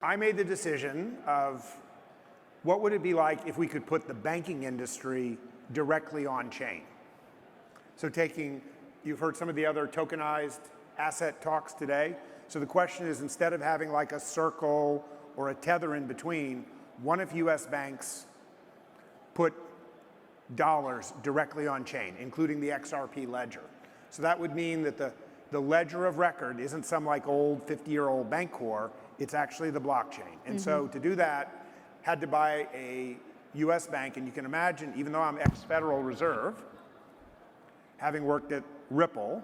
I made the decision of what would it be like if we could put the banking industry directly on chain. So you've heard some of the other tokenized asset talks today. So the question is, instead of having like a Circle or a Tether in between, what if US banks put dollars directly on chain, including the XRP ledger? So that would mean that the ledger of record isn't some like old 50-year-old bank core, it's actually the blockchain. And so to do that, had to buy a US bank, and you can imagine, even though I'm ex-Federal Reserve, having worked at Ripple,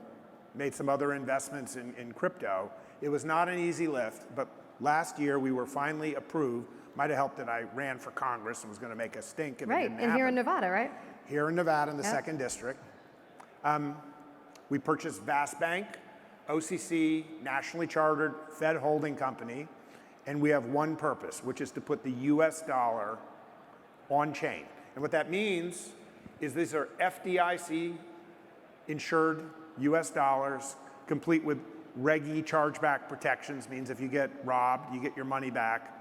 made some other investments in crypto, it was not an easy lift, but last year we were finally approved. Might have helped that I ran for Congress and was going to make a stink if it didn't happen. Right, and here in Nevada, right? Here in Nevada in the 2nd District. We purchased Vast Bank, OCC, nationally chartered Fed holding company, and we have one purpose, which is to put the US dollar on chain. And what that means is these are FDIC-insured US dollars, complete with Reg E chargeback protections, means if you get robbed, you get your money back,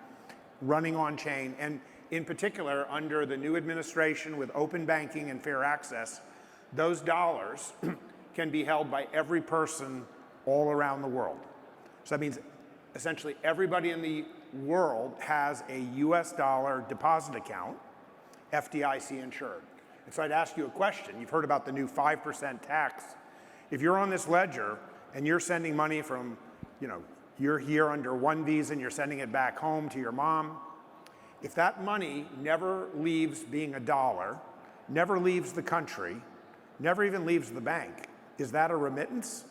running on chain. And in particular, under the new administration with open banking and fair access, those dollars can be held by every person all around the world. So that means essentially everybody in the world has a US dollar deposit account, FDIC insured. And so I'd ask you a question. You've heard about the new 5% tax. If you're on this ledger and you're sending money from, you're here under one visa and you're sending it back home to your mom, if that money never leaves being a dollar, never leaves the country, never even leaves the bank, is that a remittance?